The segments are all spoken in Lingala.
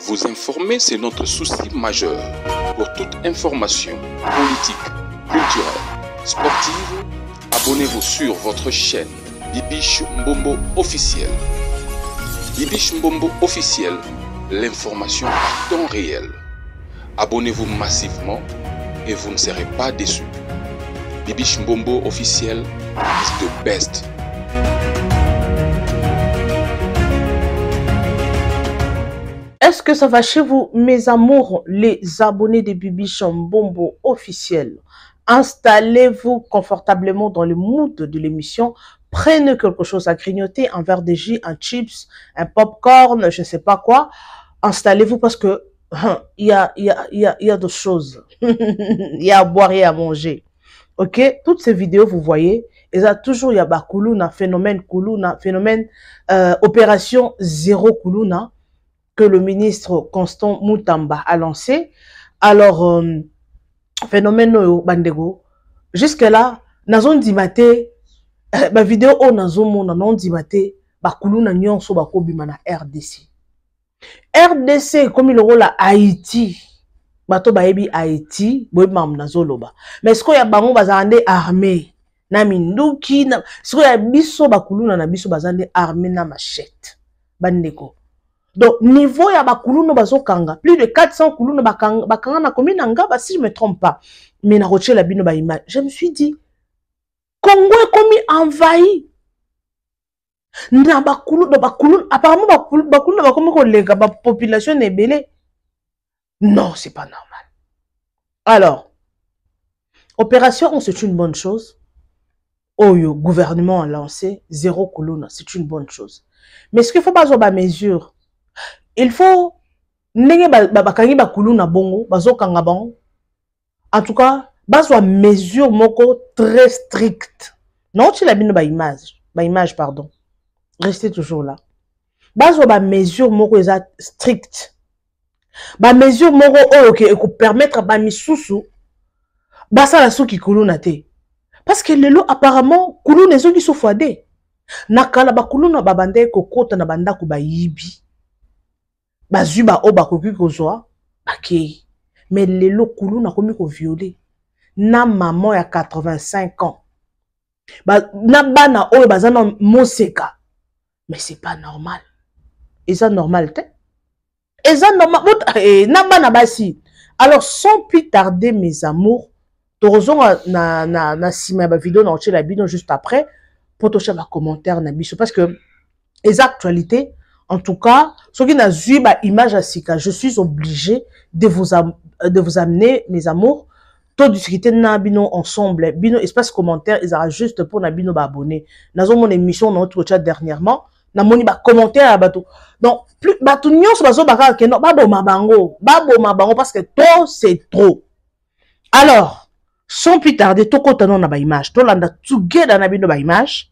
Vous informer, c'est notre souci majeur. Pour toute information politique, culturelle, sportive, abonnez-vous sur votre chaîne Bibiche Mbombo officiel. Bibiche Mbombo officiel, l'information à temps réel. Abonnez-vous massivement et vous ne serez pas déçus. Bibiche Mbombo officiel is the best. Est-ce que ça va chez vous, mes amours, les abonnés de Bibiche Mbombo officiel? Installez-vous confortablement dans le mood de l'émission. Prenez quelque chose à grignoter, un verre de jus, un chips, un popcorn, je ne sais pas quoi. Installez-vous parce que il y a d'autres choses. Il y a à boire et à manger. Ok? Toutes ces vidéos, vous voyez, il y a toujours, il y a Kuluna, phénomène opération zéro Kuluna, que le ministre Constant Moutamba a lancé. Alors, phénomène bandego, jusque-là, nazon dimate, ma vidéo o nazon mona non dimate, bakuluna nyonso bakobima na RDC. RDC, comme il rôle à Haïti, bato baebi Haïti, boy mam nazoloba. Mais est-ce qu'il y a bango bazande armée, na minduki, na, est-ce qu'il y a biso bakuluna na biso bazande armée na machette, bandeko. Donc, niveau ya bakuluna bazokanga, plus de 400 kuluna bakanga na commune Ngaba, si je me trompe pas. Mais na roche la bino ba image. Je me suis dit, Congo est comme envahi. Na bakuluna, apparemment bakuluna bakomi kolega, ba population est belée. Non, c'est pas normal. Alors, opération, c'est une bonne chose. Le gouvernement a lancé zéro kuluna, c'est une bonne chose. Mais ce qu'il faut pas avoir ba mesure. Il faut nenge bakangi bakuluna bongo, bazokanga bango. En tout cas, bazwa mesure moko très stricte. Non, tu l'as bien ba image, pardon. Restez toujours là. Bazwa ba mesure moko stricte. Ba mesure moko ok, ko permettre ba misusu basa la souki kuluna te. Parce que lelo apparemment kuluna ezoki sofade. Nakala ba kuluna babande ko kota na banda ko ba yibi. Bazuba o bakoki kozwa bakei. Mais lelo kuluna komi ko violer. Na maman ya 85 ans. Na bana o bazana moseka. Mais c'est pas normal. Et ça normal te? Et ça normal na bana basi. Alors sans plus tarder mes amours, torozon na sima ba vidéo na oche la bino juste après pour toucher ma commentaire na biso parce que les actualités en tout cas, ce qui n'a vu ma image à Sika, je suis obligé de vous amener, mes amours, tout discuter na bino ensemble, bino espace commentaire, ils ont juste pour na bino abonné. Nous avons mon émission dans notre chat dernièrement, na moni ba commentaire à bateau. Donc plus bateau nyon so bazo baka ke non babo mabango parce que trop c'est trop. Alors, sans plus tarder, to kota non na ba image, to landa together na bino ba image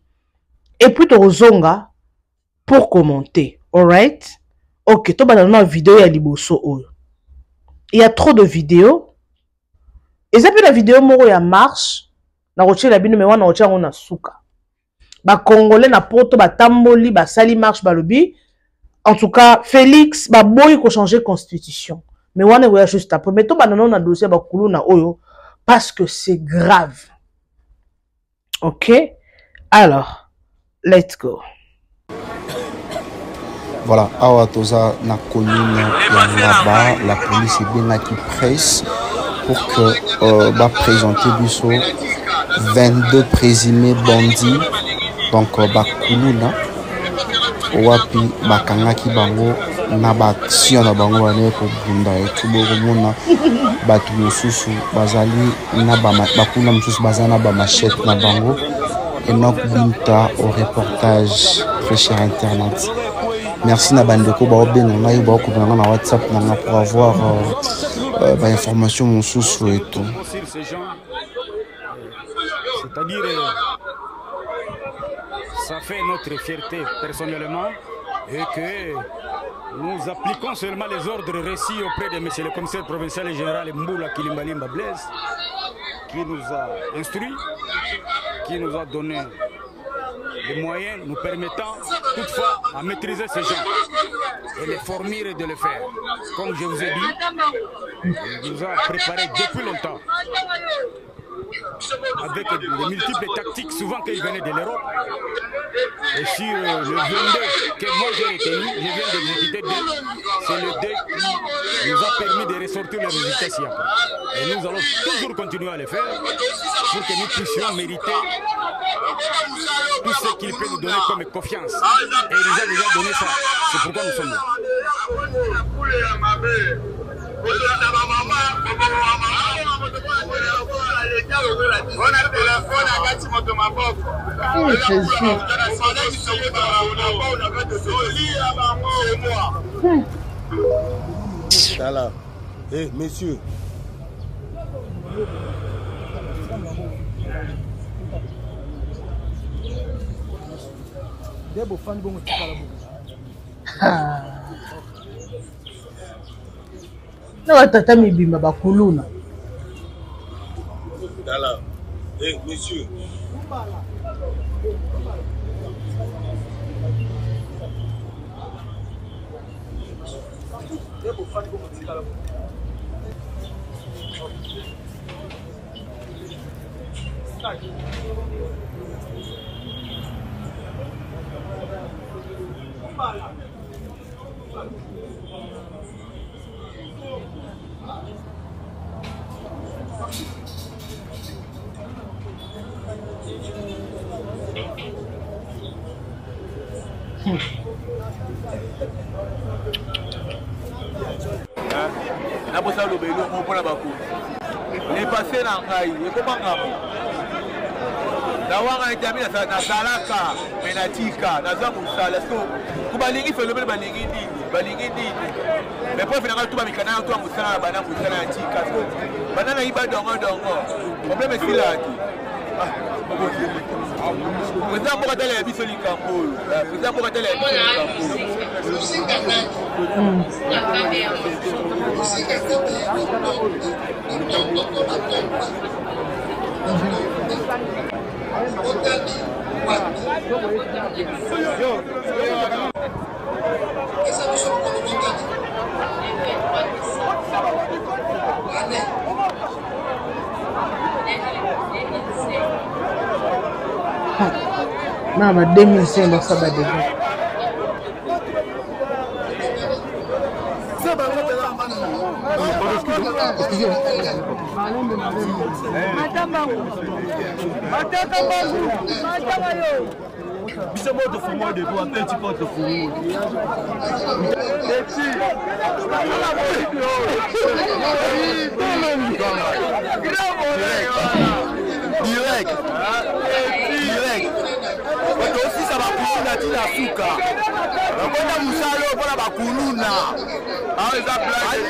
et puis to rozonga pour commenter. Alright? Ok, to ba na vidéo ya liboso oyo. Il y a trop de vidéos. Et ça peut la vidéo moro ya marche na roche la bino me wana roche ngona suka. Ba congolais na poto ba tamboli ba sali marche ba lobi. En tout cas, Félix ba boyi ko changer constitution. Mais wana goya juste après. Mais to ba na dossier ba kulu na oyo parce que c'est grave. Ok? Alors, let's go. Voilà, awa toza na commune ya Ngaba, la police est bien qui presse pour que va présenter biso 22 présumés bandits. Donc bakuluna wapi bakangaki bango na baction na bango bane ko bunda et tout bomona batu mosusu bazali na bakuna mosusu bazana ba machette na bango et nok binta au reportage très cher internet. Merci na bandeko ba obenga ngai ba ko na WhatsApp na pour avoir ba information mon sous et tout. C'est-à-dire ça fait notre fierté personnellement et que nous appliquons seulement les ordres récits auprès de monsieur le commissaire provincial et général Mboula Kilimbalimba Blaise qui nous a instruit, qui nous a donné les moyens nous permettant toutefois à maîtriser ces gens et les former de le faire. Comme je vous ai dit, il nous a préparé depuis longtemps avec de multiples tactiques, souvent qu'ils venaient de l'Europe. Et sur le 22 que moi j'ai retenu, je viens d'exécuter 2, c'est le 2 qui nous a permis de ressortir le résultat ici après. Et nous allons toujours continuer à le faire pour que nous puissions mériter tout ce qu'il peut nous donner comme confiance. Et il nous a déjà donné ça. C'est pourquoi nous sommes là. Voilà. Eh, messieurs. Na tata mibimba bakuluna. Voilà. Eh, messieurs. Na bosa lo belo mo pona bako ne passé na ngai e ko mangamo na wanga itamina na salaka menatika na za musala so kubalingi phénomène balingi nini mais pour finalement tout ba mikana to musala bana musala ya tika so banana iba dongo problème c'est là vous avez beaucoup de biso likambo vous avez beaucoup de Non, mais 2005, donc ça va déjà. Biso moto fumo de toi petit pote fumo. Direct. Aussi ça va pousser la tine à souka. On a musalo pour la bakuluna. Ah les appels.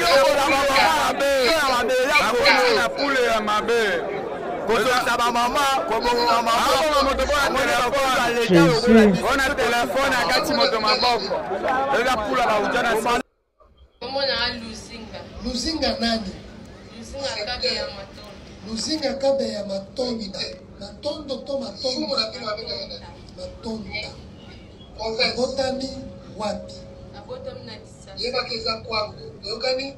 La poule à ma belle. Ça va maman, comme maman. On a téléphone à Kati moto maboko. La poule à Ujana sana. Comment on a Luzinga? Luzinga nani? Luzinga kabe ya matondo. Luzinga kabe ya matonda. Matondo to matonda. Matonda. Botami wapi? Abotami na tisa. Yeba keza kwangu. Yokani?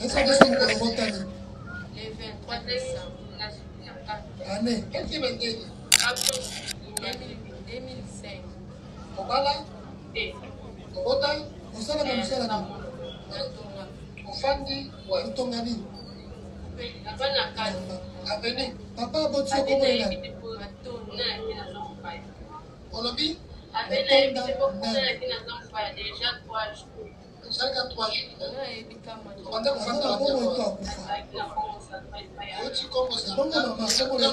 Est-ce que c'est pour botami? Le 23 décembre. Année. 2005. Obala? Obota? Osala na musala na. Ofandi wa utongani. Abana kadi. Aveni. Papa botso komo ina. Olobi? Déjà 3 jours. Chaque 3 jours. On On a fait un bon temps. Tu commences à bon maman, comment là?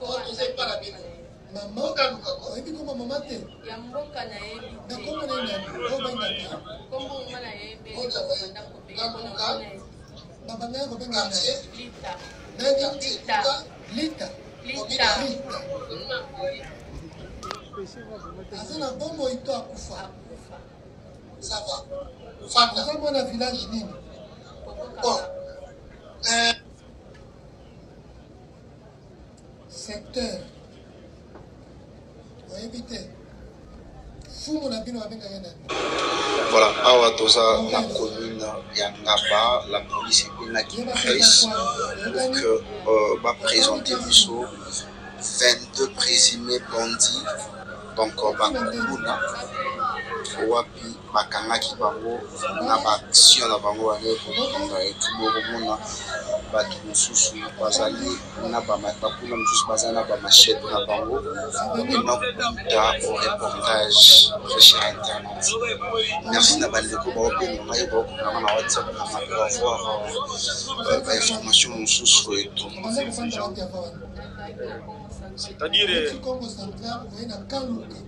On sait pas la vie. Maman, on dit comment maman t'es. Na comment là? On va y Baba na ko benga na. Lita. Azana bombo ito akufa. Ça va. Fanda. Comment na village nini? Bon. Secteur. Oui. Voilà, awa toza la commune ya Ngaba, la police est qui presse pour que va présenter 22 présumés bandits. Donc bakuna wapi bakangaki bango na baction na bango ane kokonga etubokomona bato mosusu bazali na bakuna mosusu baza na bamachete na bango emakuta au reportage recher internet. Merci na bandeko baobenga ngai baokokanga na whatsapp na mapoavoir bainformation mosusu etu. C'est-à-dire,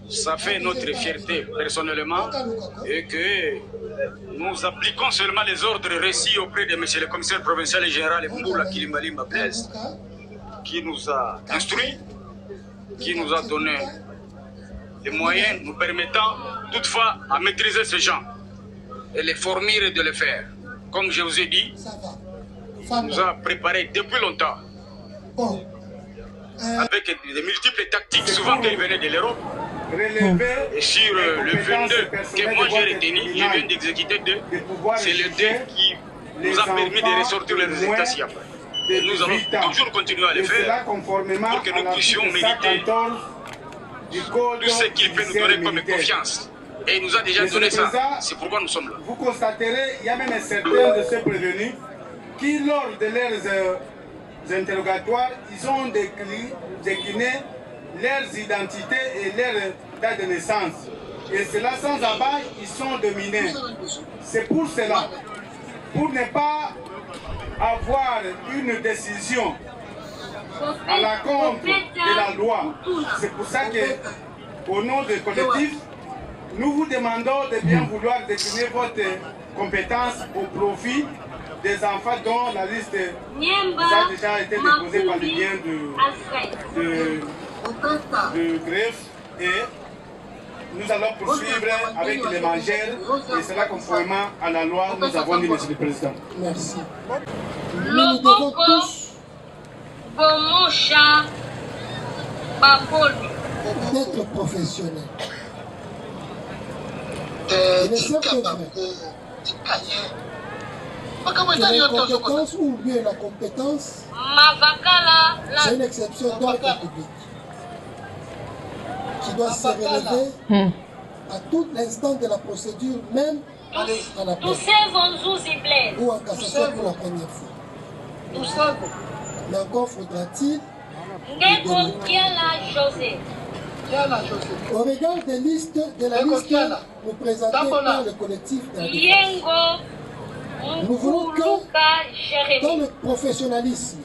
ça fait notre fierté personnellement et que nous appliquons seulement les ordres reçus auprès de M. le commissaire provincial et général Mboula Kilimbalimba Blaise, qui nous a instruits, qui nous a donné les moyens nous permettant toutefois à maîtriser ces gens et les fournir et de les faire. Comme je vous ai dit, on nous a préparé depuis longtemps. Avec des multiples tactiques, souvent qu'ils venaient de l'Europe. Et sur le 22 que moi j'ai retenu, je viens d'exécuter 2, c'est le 2 qui nous a permis de ressortir les résultats ci-après. Et nous allons toujours continuer à le faire pour que nous puissions mériter tout ce qu'il peut nous donner comme confiance. Et il nous a déjà donné ça, c'est pourquoi nous sommes là. Vous constaterez, il y a même certains de ces prévenus qui, lors de leurs interrogatoires, ils ont décliné leurs identités et leur date de naissance. Et cela sans abat, ils sont dominés. C'est pour cela, pour ne pas avoir une décision à la contre de la loi. C'est pour ça que, au nom du collectif, nous vous demandons de bien vouloir décliner votre compétence au profit des enfants dont la liste a déjà été déposée par le bien de greffe, et nous allons poursuivre avec les mangeurs, et cela conformément à la loi, nous avons dit, Monsieur le Président. Merci. Nous devons tous d'être professionnels. Il est certain que la compétence ou bien la compétence, c'est une exception d'ordre public qui doit se relever à tout l'instant de la procédure, même à la peine ou en cassation pour la première fois. Mais encore faudra-t-il au regard des listes, de la liste nous présentée par le collectif de la défense, nous voulons que dans le professionnalisme,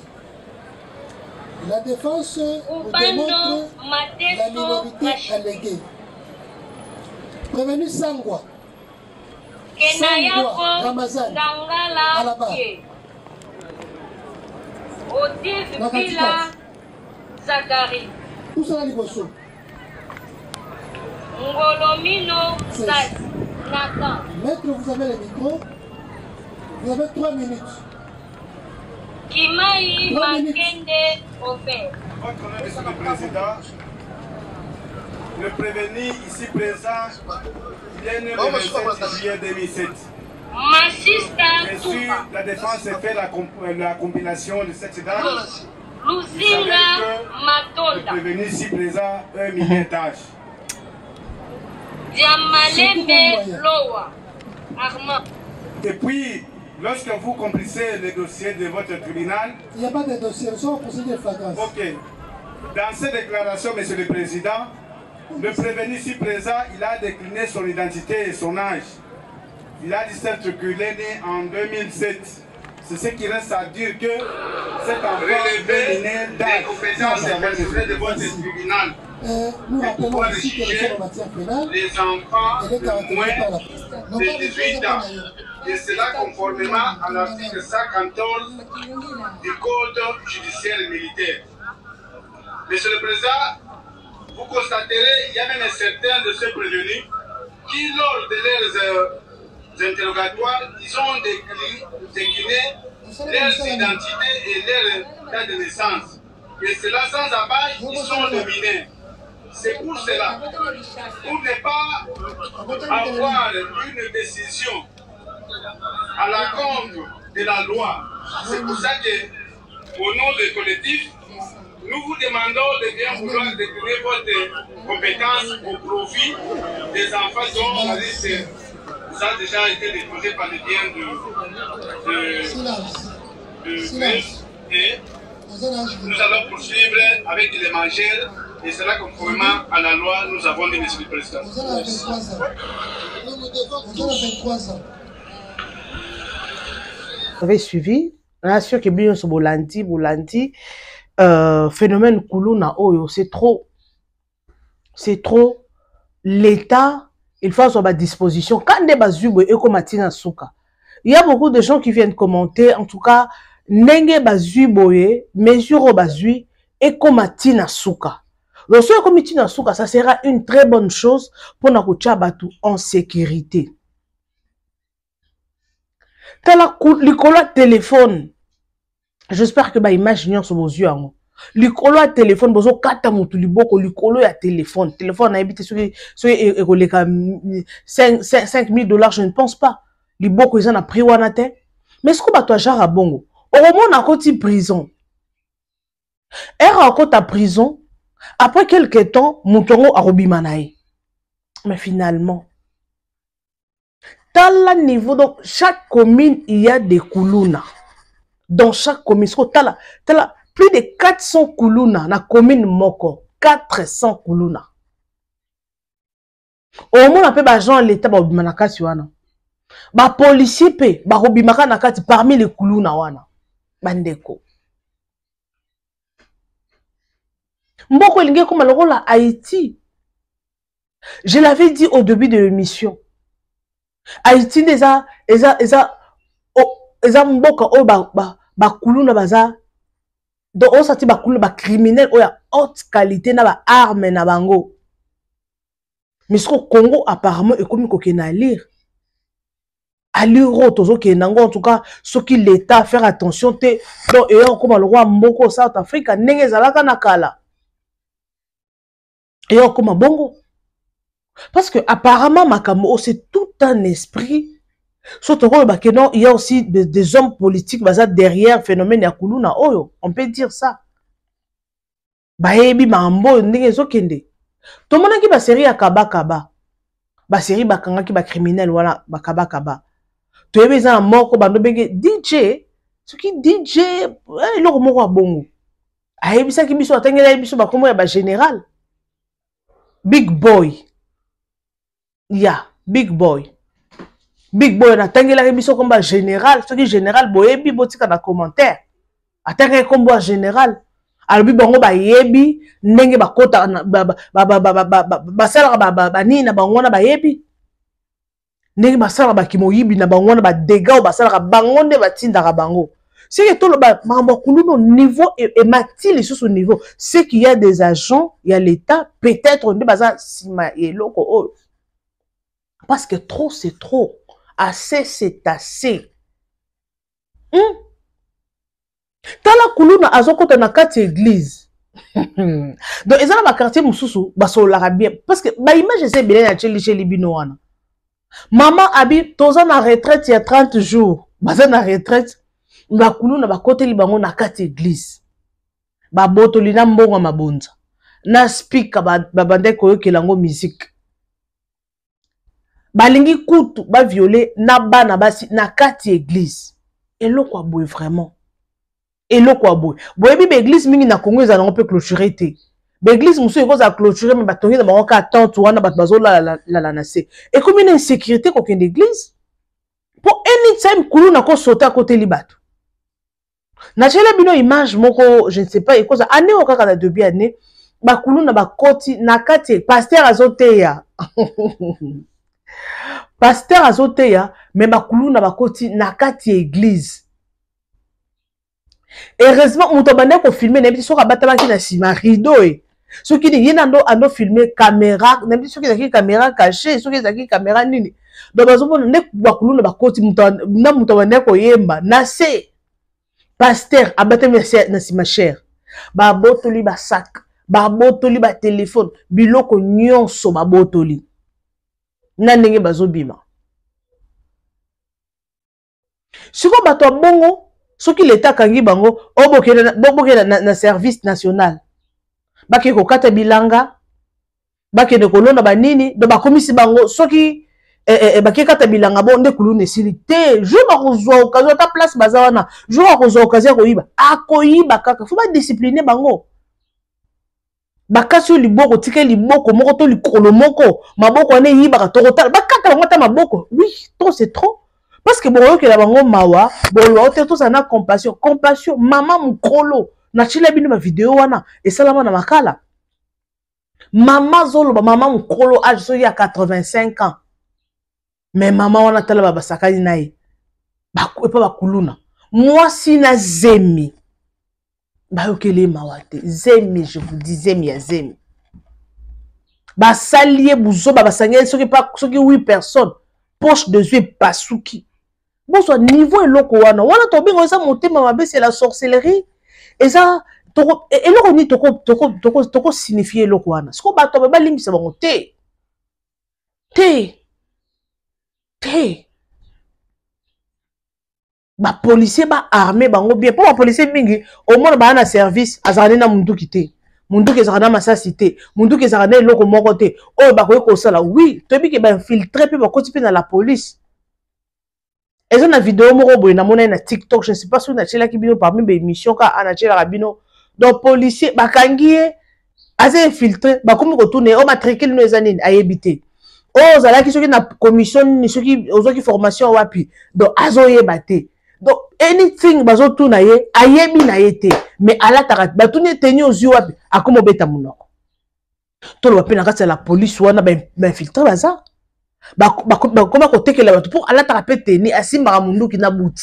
la défense nous démontre la minorité alléguée. Prévenu Sangwa, Ramazan, Alaba, Zakari, tout cela Liboso. Ngolomino, Nathan. Maître, vous avez le micro. Vous avez 3 minutes. Kimaï Makende Ofer. Votre honneur, Monsieur le Président, le prévenu ici présent, il est né le 27 juillet 2007. Bien sûr, la défense a fait la compilation de cette date. Luzinga Le prévenu ici présent a un millier d'âge. Diamalembe Loa Armand. Et puis, lorsque vous complissez le dossier de votre tribunal, il n'y a pas de dossier, nous sommes en procédure de flagrance. Ok. Dans ces déclarations, Monsieur le Président, le prévenu ici présent, il a décliné son identité et son âge. Il a dit s'être né en 2007. C'est ce qui reste à dire que cet enfant est né des compétences de votre tribunal. Nous rappelons aussi que nous sommes en matière pénale. Les enfants de moins de 18 ans. Et cela conformément à l'article 114 du Code judiciaire et militaire. Monsieur le Président, vous constaterez, il y a même certains de ces prévenus qui, lors de leurs interrogatoires, ils ont décliné leurs identités et leur date de naissance. Et cela sans abat, ils sont dominés. C'est pour cela, pour ne pas avoir une décision à l'encontre de la loi. C'est pour ça que, au nom du collectif, nous vous demandons de bien vouloir détourner votre compétence au profit des enfants dont la liste a déjà été déposée par le bien de et nous allons poursuivre avec les mangeurs et c'est là conformément à la loi, nous avons dit, monsieur le président. Vous avez suivi? On a sûr que bien ce Bolandi, phénomène Kuluna Oyo, c'est trop. C'est trop. L'État, il faut avoir à disposition. Quand des bazubes et comme Matina Souka, il y a beaucoup de gens qui viennent commenter, en tout cas, Nenge bazuboye, mesure bazui et comme Matina Souka. Donc, ce comme Matina Souka, ça sera une très bonne chose pour nous Batu en sécurité. T'as la téléphone. J'espère que bah imaginer sur vos yeux. Likolo à téléphone, bozo kata mutu liboko likolo ya téléphone. Téléphone a habité sur les 5 000 $, je ne pense pas. Liboko ils en a pris wanate. Mais ce qu'on va toi genre à bongo. Au moment on a côté prison. Elle rencontre à prison. Après quelques temps, Moutongo a robimanaï. Mais finalement, dans le niveau, donc chaque commune, il y a des Kuluna. Dans chaque commune, plus de 400 Kuluna, na commune Moko. 400 Kuluna. Au moment on appelle les gens l'État, barobimanakati wana. Ba policier pe, barobimaka nakati parmi les Kuluna wana. Bandeko. Mboko lingue comme le rôle à Haïti. Je l'avais dit au début de l'émission. Haïti déjà, mboka o ba kuluna baza. Donc on sati ba kuluna ba criminel o ya haute qualité na ba arme na bango. Mais ce Congo apparemment est comme kokena lire. À lire tozo kenango en tout cas ce qui l'État faire attention te donc et comme le roi mboko South Africa nenge zalaka na kala. Et comme bongo. Parce que apparemment Makamo c'est tout un esprit. Surtout il y a aussi des hommes politiques derrière le phénomène Yakuluna Oyo. On peut dire ça. Baebi mambo ndenge zokende. Tout le monde qui ba série ya kaba kaba. Ba série bakanga ki ba criminel wala ba kaba kaba. Tu es besoin moko bando benge DJ. Ce qui DJ eloko moko bongo. Ayebi sa ki biso atengela biso ba komo ya ba général. Big boy. Yeah, big boy. Big boy na tangela biso comme général, ce qui général boyebi botika na commentaire. Atanga comme général. Albi bango ba yebi ndenge ba kota ba sala ba ni na bango na ba yebi. Ndenge ba sala ba kimoyibi na bango na ba dégâts ba sala bango nde ba tinda ka bango. C'est que tout le mambo kuluno niveau et mati les sous niveau, c'est qu'il y a des agents, il y a l'État, peut-être nde baza sima eloko o. Parce que trop c'est trop. Assez, c'est assez. Tala kuluna azokota na kati église. Donc, ils ont ma quartier mususu, baso l'arabien. Parce que, ma image, c'est bien, na chez bino wana. Maman habite, toza na retraite, il y a 30 jours. Baza na retraite, ba kuluna ba kote li bango na kati église. Ba boto li na mbongo mabonza. Na speaker ba bande koyo kelango musique. Balingi kutu ba violer na bana basi na kati église. Elo kwa boy vraiment. Elo kwa boy. Boy bi église mingi na Congo za on peut clôturer té. L'église musu eko za clôturer mais batongi na bango ka tante wana bat bazo la nase. Et comme une insécurité qu'aucune église. Pour anytime kulu na ko sauter à côté libatu. Na chela bino image moko je ne sais pas eko za année o kaka na début année ba kulu na ba koti na kati pasteur azoteya. Pasteur azoteya, mais bakulu na bakoti na kati église. Heureusement, on t'a ko filmer, n'importe soit batama qui na sima rideau. Ce qui dit, y en a filmer caméra, n'importe soit qui caméra cachée, soit qui caméra nini. Donc bazo ne bakulu na bakoti na mutabane ko yemba na se. Pasteur abatama na sima cher. Ba botoli ba sac, babotoli ba téléphone biloko nyonso babotoli na ndenge bazobima siko bato bongo soki l'État kangi bango obokela na service national bake kokata bilanga bake de kolona banini do bakomisi bango soki bake kata bilanga bo nde kuluna esili te jour bakozwa occasion ta place baza wana jour bakozwa occasion koyiba akoyiba kaka faut ba discipliner bango bakasi liboko tike liboko moko to likolo moko maboko ane yibaka tokotala bakata bango ta maboko oui trop c'est trop parce que bon que la bango mawa bon l'autre tout ça na compassion maman mukolo na chila bino ma vidéo wana et salama na makala maman zolo maman mukolo âge so ya 85 ans mais maman wana tala baba sakani nae ba ko pa bakuluna moi si na zemi ba yokele mawate zemi je vous dis zemi ya zemi ba salier buzo ba sangé soki 8 personnes poche de yeux pasuki bonsoir niveau eloko wana to bingo ça motema mabe c'est la sorcellerie et ça eloko ni toko signifier eloko wana siko bato ba limbisa bango te ba policier ba armé bango bien pour ba policier mingi au moins ba na service azana na mundu kité mundu ke zakana masasi te mundu ke zakana eloko moko te o ba ko sala oui to bi ke ba infiltrer pe ba koti pe na la police. Et ça, une vidéo, na TikTok, je ne sais pas si on a qui bino parmi mes émissions, quand on a rabino. Donc, policier, bakangi, assez infiltré, comme retourne, on matricule nos années, à habiter. Oh, zala qui sont na commission, ceux qui ont formation wapi. Donc, azoye bate. Donc, anything, bazo tourne aye, ayebi na yete. Mais à la tarat, batune tenu aux yeux wapi, à comme beta mouno. Tout le wapi, na la police, ou on a infiltré, baza. Comment côté que la bateau pour aller taper tenir asimba mundu qui na bout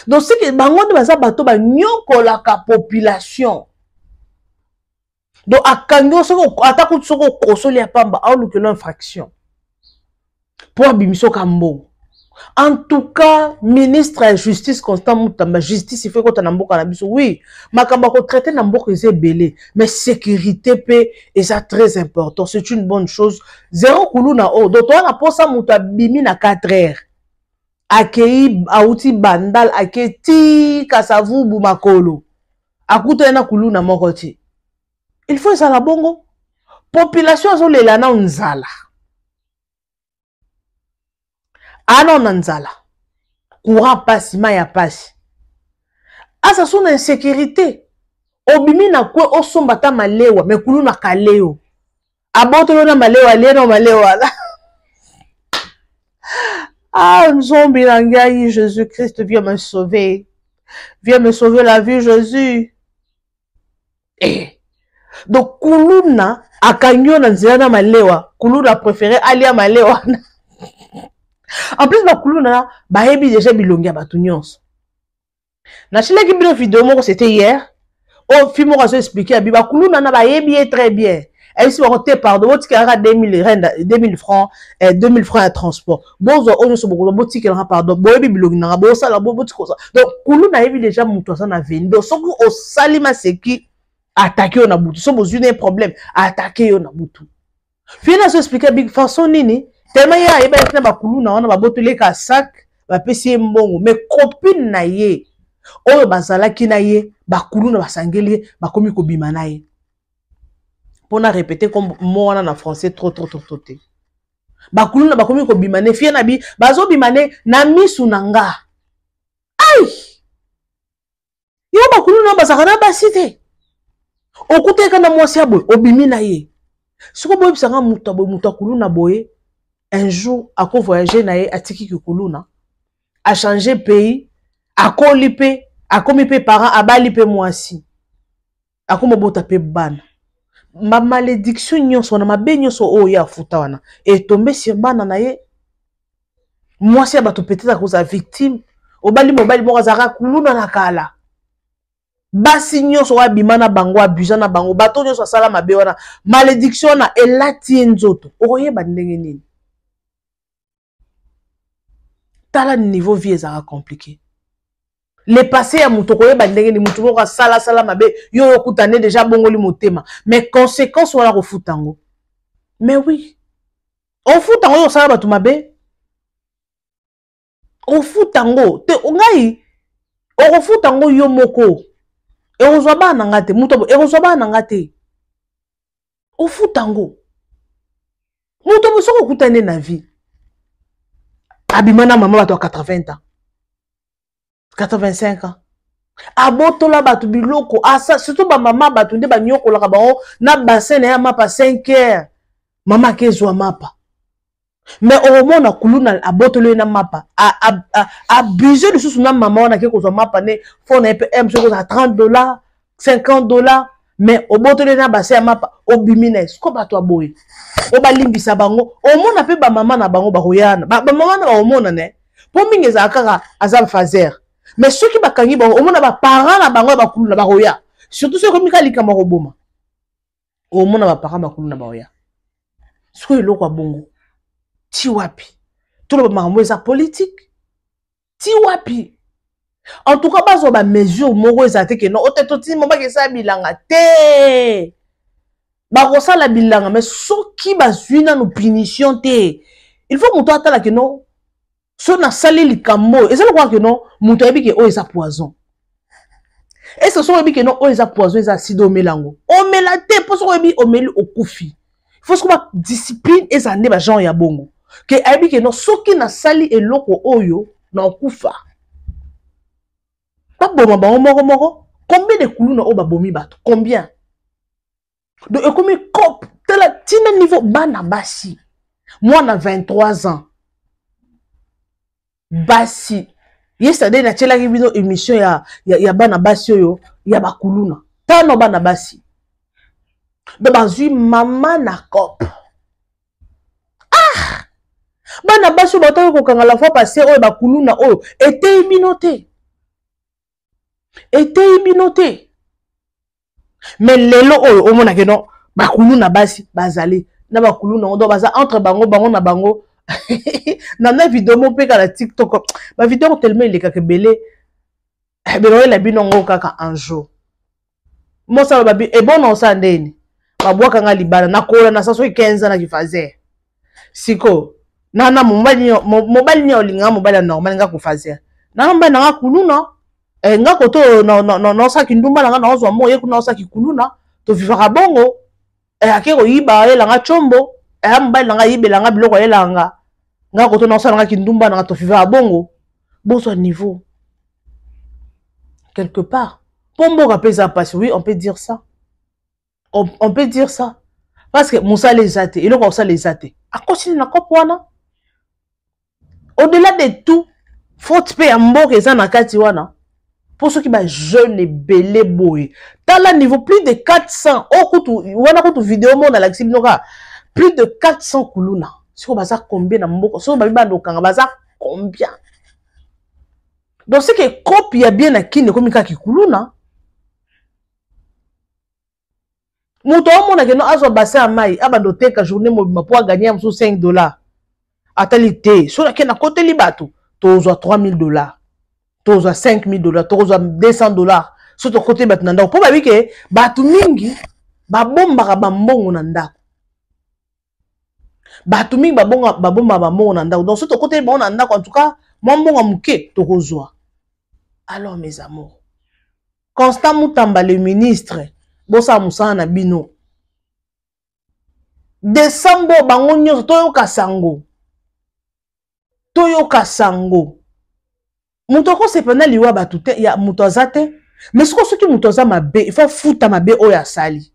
donc c'est que bango de baza bateau ba nyoko la population donc akanyo soko atako soko kosoli apamba au que l'infraction pour abimiso kambo. En tout cas, ministre de la Justice Constant Moutamba, justice il faut qu'on t'en emboque à la biso. Oui, ma kamba ko traiter n'emboque c'est belé, mais sécurité paix et ça très important. C'est une bonne chose. Zéro koulou na o. Donc toi na posa mouta bimi na 4 heures. Akei auti bandal aketi kasavu bumakolo. Akuto na koulou na mokoti. Il faut ça la bongo. Population zo le lana nzala. Ano nanzala. Courant passe, maya passe. Asa son insécurité. Obimi na kwe osombata malewa, me kulu na kaleo. Abotolo na malewa, leno malewa. Ah, nzombi nangai, Jésus-Christ, viens me sauver. Viens me sauver la vie, Jésus. Eh. Donc, kuluna, akanyo na nzela na malewa. Kuluna préféré alia malewa. En plus, bakuluna ba hebi déjà bilongi batu nyonso. Na chile ki bino vidéo moko c'était hier. Oh, film moko a expliqué abi bakuluna na ba hebi très bien. Et si on te pardon, tu as 2000 francs, 2000 francs à transport. Bozo on so boko bo tikela pardon, bo hebi bilongi na bo sala bo tiko ça. Donc kuluna hebi déjà muto ça na vendo. Soko o salima seki attaquer na butu. So bozu un problème, attaquer na butu. Fina so expliquer big façon nini. Tellement il y a des bakulu na wana babotole ka sac ba pesi mbongo mais copine na ye oyo bazala ki na ye bakulu na basangeli bakomi ko bima na ye pona répéter comme moi na français trop te bakulu na bakomi ko bima ne fie na bi bazo bima ne na misu nanga ai yo bakulu na basakana basite okuteka na mwasi aboy obimi na ye siko boy bisanga muta kulu na boye. Un jour, à quoi voyager nae à tiki kuluna, à changer pays, à quoi lipe, à quoi mes parents, à bas lipe moi aussi, à quoi mon taper ban. Ma malédiction nyon son ma benyo so o ya futawana et tombé sur ban nae. Moi si abato peut-être à cause de victime, au bali mobile mo azara kuluna na kala. Basi nyon so abimana bango abusana bango bato nyon so sala mabe wana malédiction na elati nzoto. Oye bandenge nini. Tala niveau vie est compliqué. le passé ya muto koyeba ndenge ni muto moko sala sala mabe yo okutane déjà bongoli motema mais conséquence wala kofutango mais oui ofutango yo sala batu mabe ofutango te ngai ofutango yo moko ekozwa bana ngate muto ekozwa bana ngate ofutango muto bosoko kutane na vie abimana mama bato 80 ans 85 ans abotola batu biloko asa surtout ba mama batu nde banyokolaka bango na bassin ya mapa 5 heures mama kezwa mapa mais au moment kuluna abotolo na mapa abusé de sous na mama wana ke kozwa mapa ne fo na PM so à $30 $50 mais obotolo na bassin ya mapa obimina ko bato aboye obalimbisa bango omona pe ba mama na bango bakoyana ba mama na ba omona ne po mingi za kaka azam fazer mais ceux qui bakangi bango omona ba parents na bango bakuluna bakoya surtout ceux comme kalika makoboma omona ba parents bakuluna bakoya ce eloko ya bongo ti wapi tolo ba makambo eza politique ti wapi en tout cas bazo ba mesure moko eza te ke non otetoti mama ke sa bilanga te bakosala bilanga mais soki bazwi nanu punition te il faut moto atala ke non so na sali likambo ezali kwa ke non moto ayebi ke oyo eza poison et ce so ayebi ke non oyo eza poison eza sida omelango omela te po so ayebi omeli okufi il faut soka discipline eza nde ba genre ya bongo ke ayebi ke non soki na sali eloko oyo na okufa baboma bango moko combien de kuluna oyo babomi bato combien donc ekomi cop tala tina niveau bana basi moi na 23 ans basi yesterday na tchelaki bino émission ya bana basi oyo ya bakuluna tano bana basi de bazui mama na cop bana basi oyo bataki kokanga la fois passé oyo bakuluna oyo etei bino te mais lelo oyo omona ke non bakuluna basi bazali na bakuluna ondo baza entre bango na bango na vidéo mo pe kala TikTok ba vidéo tellement il est belé belo la bino ngo kaka un jour mo sa babi e bon on sa ndeni babwaka nga libala na kola na saso 15 na kifazer siko na mobali ni olinga mobali normal nga kufazer na mba na kuluna nga koto no sa kindumba nga na ozwa mo ye kuna sa kikuluna to vivaka bongo akero yiba ye langa chombo mbali nga yibela nga biloko ye langa nga koto na sa nga kindumba nga to vivaka bongo boso niveau quelque part pombo kapeza passe oui on peut dire ça on peut dire ça parce que Moussa les athées et le comme ça les athées à continuer na kopwana au-delà de tout faut payer un mot que ça na kati wana pour ceux qui ba jeune et belé boy dans le niveau plus de 400 au kutu wana kutu vidéo mon na l'axi binoka plus de 400 kuluna sur baza combien na mboko sur ba bando kanga baza combien donc c'est que copie ya bien na kine comme kaki kuluna muto mona ke no azo bassin à mai abando teka journée mo pour gagner $5 atalité sur la kena côté libato tozo $3000 tozo $5000 tozo $200 sur ton côté batna ndako po babi ke batu mingi babomba ba mbongo na ndako batu mingi babomba ba mbongo na ndako donc sur ton côté bon na ndako en tout cas moi mbongo muke tokozwa. Alors mes amours Constant Mutamba le ministre bosa musana na bino décembre bango nyonso toyoka sango muto ko sepena liwa batute ya muto azate mais ce que muto za mabe il faut futa mabe oya sali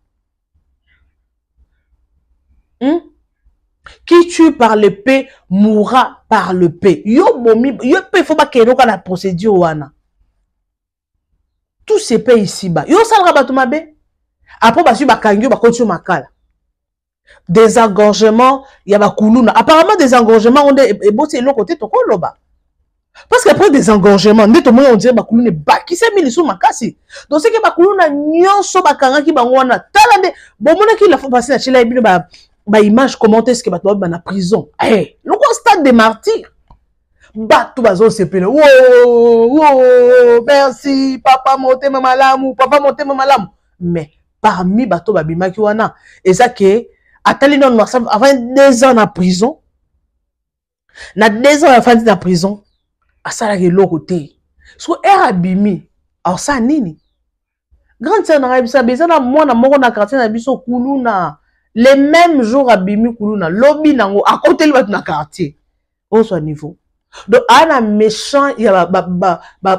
qui tue par le paix mourra par le paix yo bomi yo pe faut ba keno ka la procédure wana tout se paye ici bas yo salra batu mabe après basu bakangi bakoti makala désengorgement ya bakuluna apparemment désengorgement on est bossé l'autre côté to koloba parce qu'après désengorgement ndeto moyo on dirait bakuluna bakisa mili sou makasi donc c'est que bakuluna nyonso bakanga ki bango wana tala nde bomona ki la fois passer na chila ebino ba image commenter ce que bato ba na prison eh le stade des martyrs bato bazo sepele. Wow, merci, papa motema malamu, papa motema malamu. Mais parmi bato babimaki wana, et ça que atali non avant 2 ans en prison. Na 2 ans avant en prison, asala ke loko te. So abimi, alors ça nini? Grande sœur na bisa bezana mwana moko na quartier na biso kuluna. Les mêmes jours abimi kuluna, lobby nango à côté le na quartier. Au son niveau. Donc ana méchant, il y a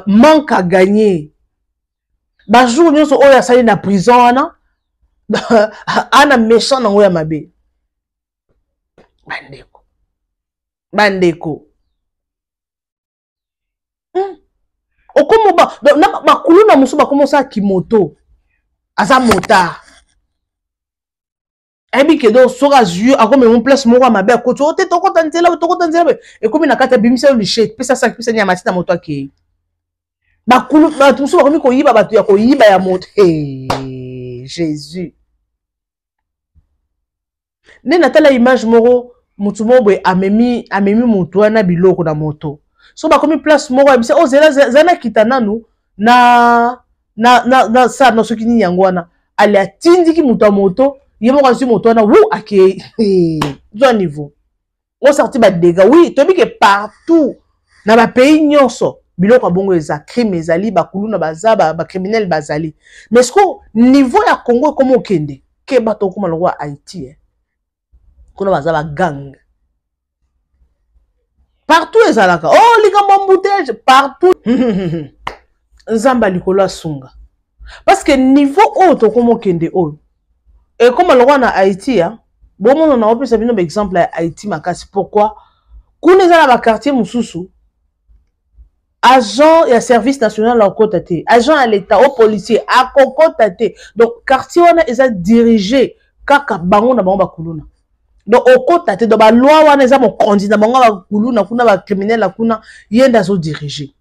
manque à gagner. Ba jour nyonso oya sali na prison ana. Ana méchant nango ya mabe. Bandeko. Bandeko. Okomo ba kuluna musu ba commencer kimoto. Aza motard. Ebi ke do sora zyu akome mon place moko mabe akoto ote toko tanzela e komi na kata bimisa le chet pesa ça pesa nya matita moto akei. Ba kulu ba musu ba komi ko yiba batu ya ko yiba ya moto. Jésus. Ne natala image moko mutu mobwe amemi mutu wana biloko na moto. So ba komi place moko abisa o zana kitananu na sa no soki ni yango wana ali atindiki mutu moto yemo kwa moto wana wu ake zo niveau on sorti ba dégâts oui to bi que partout na ba pays nyonso biloko bongo eza crime ezali ba kuluna bazaba ba criminel bazali mais ce niveau ya Congo comme okende ke bato kuma lo wa Haïti kuna bazaba gang partout ezalaka oh likambo mbouteille partout nzamba likolo asunga parce que niveau autre comme okende oh. Et comme on a Haïti, bon, on a pu savoir un exemple à Haïti, pourquoi? Quand on est dans le quartier Moussoussou, agent et service national à côté, agent à l'État, aux policiers, à côté. Donc, quartier, on a dirigé, kaka bango na bango bakuluna. Donc, au côté, dans la loi, on a mon candidat, bango bakuluna, kuna ba criminel, la kuna, yenda zo dirigé.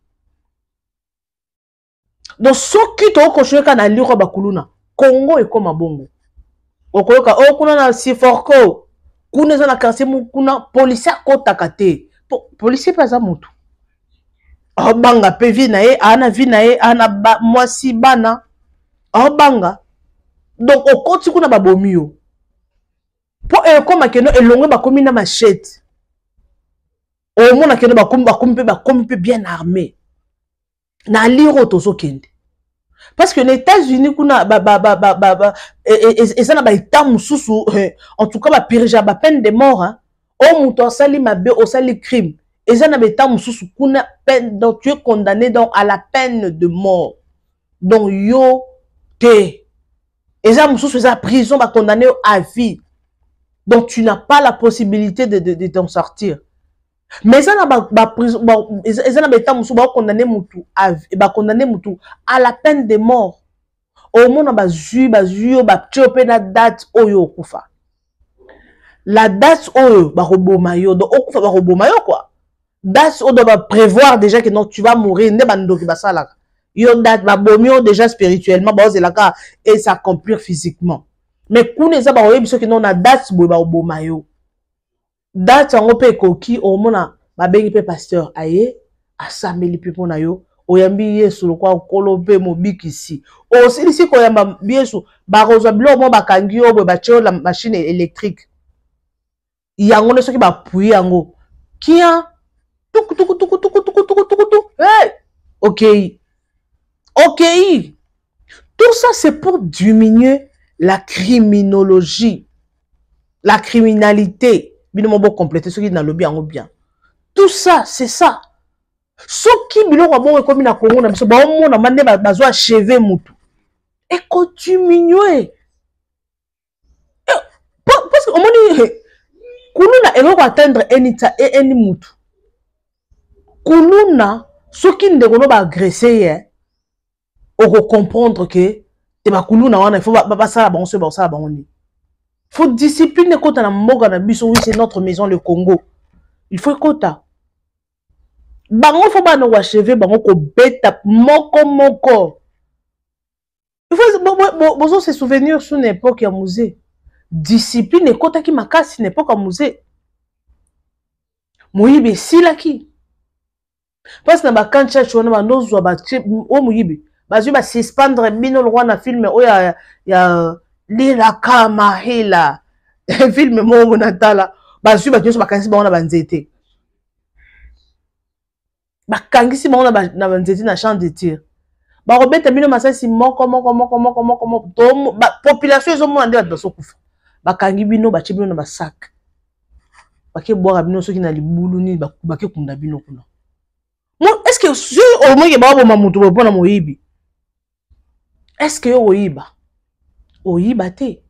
Donc, ce qui te reconstruit quand on a l'Europe bakuluna, Congo est comme un bongo. Okoyoka okuna na siforko kuna za na quartier mukuna policier akotaka te policier paza mutu obanga pe vi na ye ana vi na ye ana mwasi bana obanga donc okoti kuna babomi yo po ekoma keno elongwe bakomi na machette omona keno bakomi pe bien armé na liro tozokende. Parce que les États-Unis, et ça n'a pas été en tout cas, la peine de mort, hein. Au mouton, sali mabe, au sali crime. Et ça n'a pas été peine, donc tu es condamné donc à la peine de mort. Donc, yo, te. Et ça, c'est la prison, va condamner à vie. Donc, tu n'as pas la possibilité de t'en sortir. Mais ça n'a pas prison, ça n'a pas été condamné mutu à la peine de mort. Au moins, on a chopé la date oyo kufa. La date oyo ba robomayo, donc okufa ba robomayo quoi. Date on doit prévoir déjà que non tu vas mourir ne bando ki basala. Yo date ba bomio déjà spirituellement ba ozelaka et s'accomplir physiquement. Mais kune za ba oyo biso que non na date bo ba robomayo. Date en ope koki au mona ba bengi pe pasteur aye asameli pe pona yo oyambi Yesu lokwa kolope mobiki ici o silisi ko yamba Yesu ba rozwa bilo mo bakangi yo ba cheo la machine électrique yango ne soki ba puyi yango kia tuk hey OK tout ça c'est pour diminuer la criminologie la criminalité. Bino mo compléter ce qui dans le bien ou bien. Tout ça, c'est ça. Ce qui biloko bon comme na Congo na biso ba on na mande bazo achever mutu. Et continuer. Parce que on moni kuluna eloko atteindre any mutu. Kuluna ce qui ndeko no ba agresser o comprendre que te ba kuluna wana il faut ba sala bango so ba sala bango ni. Faut discipliner quand on a moga na biso oui c'est notre maison le Congo. Il faut kota. Bango faut ba no achever bango ko beta moko. Il faut bozo se souvenir sur une époque ya musée. Discipline kota ki makasi une époque ya musée. Moyibe silaki. Parce que na quand cherche on a nozwa ba o muyibi bazui ba suspendre bino le roi na film o ya lila kama hila film mo natala bazui ba nyoso bakanisi ba ona banzete bakangisi ba ona na banzete na champ de tir ba robeta bino masasi moko to population ezo mona nde bato sokufa bakangi bino ba bino na ba sac bake boire bino soki na libulu ni bake kunda bino kuna. Est-ce que si au moins il va avoir mamutu pour na moyibi? Est-ce que yo oyiba? Oyiba te.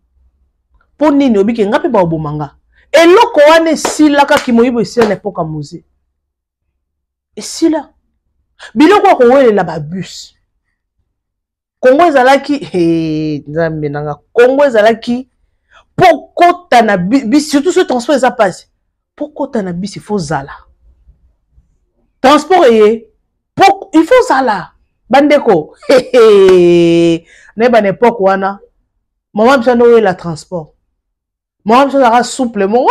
Po nini obike ngapi ba obomanga? Eloko wane sila ka ki moyibo sila na epoka musée. Et sila. Biloko ko welela ba bus. Kongo ezalaki nzambe nanga. Kongo ezalaki pokota na bis surtout ce transport ça passe. Pokota na bis il faut zala. Transport il faut ça là. Bandeko. Neba n'époque wana. Maman bisa no la transport. Maman bisa sera souple mon.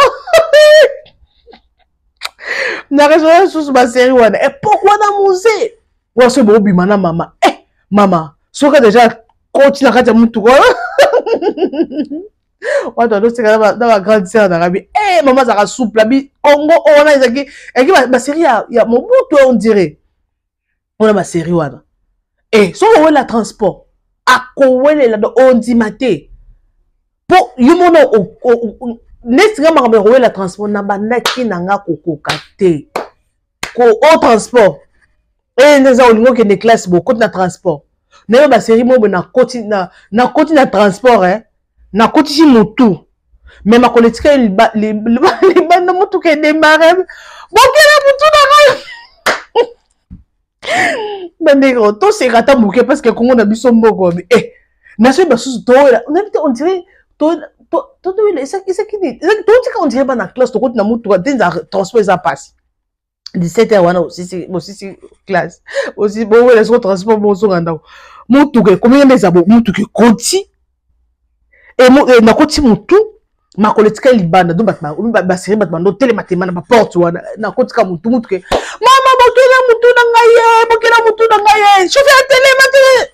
Na raison sous ma série wana. Époque wana musée. Wa se bo bimana mama. Mama, soka déjà continue à faire mutu ko. Wa to c'est dans la grande sœur d'Arabie. Maman sera souple bi Congo on a ezaki ma série ya mon bout on dirait. On a ma série wana. So on la transport. A kowele la on dit maté. Pour yumono nestinga makambe rowe la transport na bandaki nanga kokoka te. Ko au transport. Neza olingo ke de classe beaucoup na transport. Na ba série mo na koti na transport na koti si motu. Mais ma politique les bande motu ke démarrer. Bokela motu na Bandego, tout c'est rata bouquet parce que Congo na biso mboko. Na so ba sous on dirait c'est qui dit on dirait pas na classe to na motu ka transport ça passe 17h wana aussi classe aussi bon les autres transport bon so nganda motu ke combien des abo motu ke konti et na konti motu ma politique libanda donc ba série ba bando télé matema na ba porte wana na konti ka motu ke mama bokela motu na ngaye chauffeur à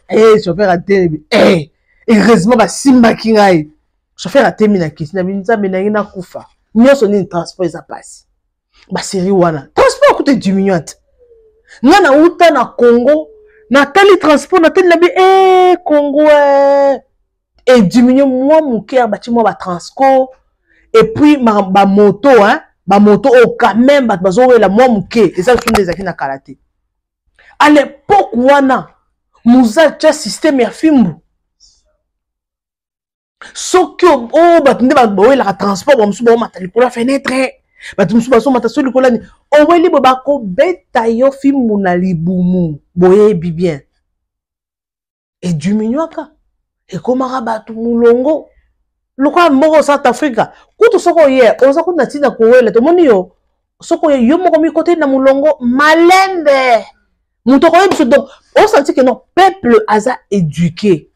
télé chauffeur à télé heureusement ba simba ki ngai chauffeur à télé na kisi na binza na kufa nyoso ni transport ça passe ba série wana transport coûte 10 millions ngana uta na Congo na tali transport na tali na bi Congo et 10 millions moi mon cœur bati moi ba transco et puis ba moto au quand même bazo la moi mon cœur et ça sont des acquis na karaté à l'époque wana muza cha système ya fimbu sokyo batinde ba la transport ba musu ba matali pour la fenêtre batumsu baso mata so likolani oweli bobako beta yo fimbu na libumu boye bien et du minyoka et komara batu mulongo lokwa moko South Africa kutu soko ye oza kuna tina kowela to moni yo soko ye yo moko mi côté na mulongo malembe muto ko yebiso donc on sentit que non peuple aza éduqué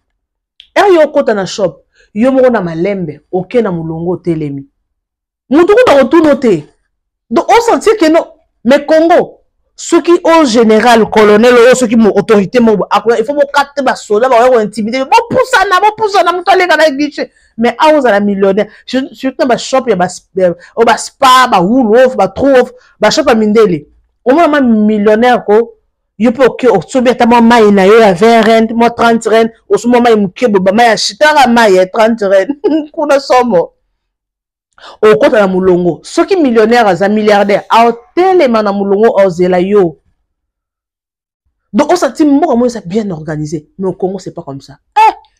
yo kota na shop yo moko na malembe oké na mulongo telemi mutu ko retourne te donc on sentit que non mais Congo ceux qui au général colonel ou ceux qui ont autorité il faut capter ba soldat ba intimider bon poussa na mutale kana guiche mais à aux à la millionnaire surtout ba shop ya ba spa ba wolof ba trouve ba shop a mindele au moins millionnaire ko yo peut que au sobeta moi mai na yo ya 20 rand moi 30 rand au ce moment il mukebo ba mai chitara mai 30 rand kuna somo au côté na mulongo ceux qui millionnaires as milliardaires a tellement na mulongo ozela yo donc on sentit moi ça bien organisé mais au Congo c'est pas comme ça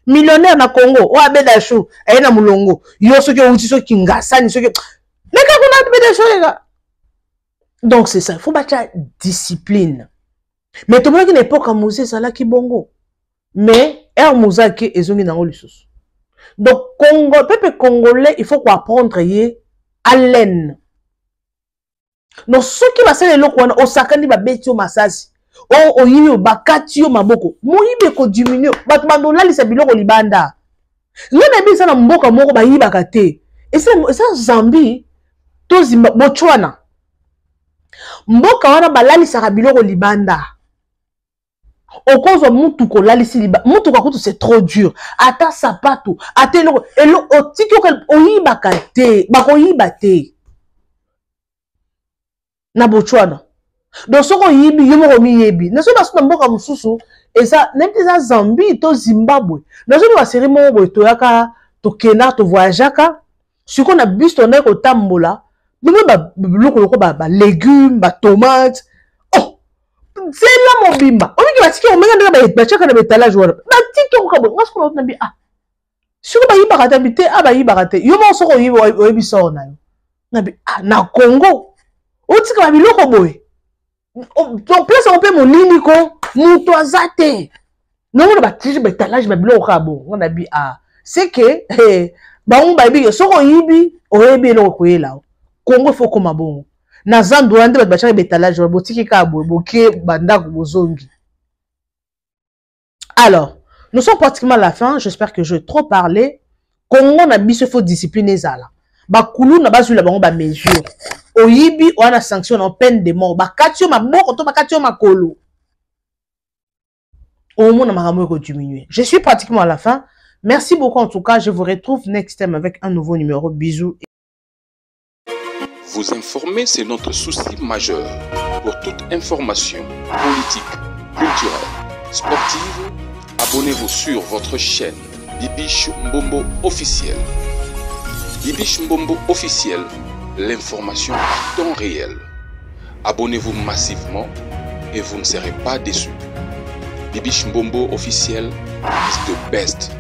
millionnaire na Congo o abeda chou et na mulongo yo ceux qui ont ceux qui ngasani ceux qui mais quand on a abeda chou les gars donc c'est ça il faut battre discipline mais tout le monde qui n'est pas comme Moses ça là qui bongo mais Moussa qui ezongi na lisusu. Donc, peuple congolais, il faut qu'on apprendre à l'aine. Donc, ceux qui va se le loco, au sakani ba beti au masasi, au yimi au bakati au maboko, moyibe ko diminue, batmando la lisa biloko libanda. Ngana bisa na mboka moko ba yiba kate. Et ça Zambie, to Botswana. Mboka wana balalisaka biloko libanda. Okozwa mutu kolalisi libanda. Mutu kakutu c'est trop dur. Ata sapato, ata eloko, otiki oyibaka te, bakoyiba te. Na bochwana. Donc soko yibi yo moko miyebi. Na so baso na mboka mususu eza nemte za Zambie to Zimbabwe. Na so ba série moko boy toyaka to kena to voyageaka. Siko na bus to na ko tambola. Bimwe ba biloko loko ba légumes, ba tomates. Oh! C'est là mon bimba. On dit que batiki o menga ba chaka na betalage wala. Ba tiki ko bo ngasko na bi ah. Siko ba yiba kata bité ah ba yiba kata. Yo mo soko yiba o yibi so na yo. Na bi ah na Congo. O tika ba biloko boy. Donc place on peut mon liniko muto azate. Non on ba tiki ba betalage ba biloko ka bo. On a bi ah. C'est que ba on ba yibi soko yibi o yibi lo ko yela. Congo faut comme bon. Na zando ande ba bachaka betalage ba botiki ka bo boké bandako bozongi. Alors, nous sommes pratiquement à la fin, j'espère que je vais trop parler. Congo na biso faut discipliner zala. Ba kulu na bazu la bango ba mesure. Oyibi on a sanction en peine de mort. Ba katio ma moko to ba katio makolo. Au moins na makambo ko diminuer. Je suis pratiquement à la fin. Merci beaucoup en tout cas, je vous retrouve next time avec un nouveau numéro. Bisous. Vous informer, c'est notre souci majeur. Pour toute information politique, culturelle, sportive, abonnez-vous sur votre chaîne Bibiche Mbombo officiel. Bibiche Mbombo officiel, l'information à temps réel. Abonnez-vous massivement et vous ne serez pas déçus. Bibiche Mbombo officiel is the best.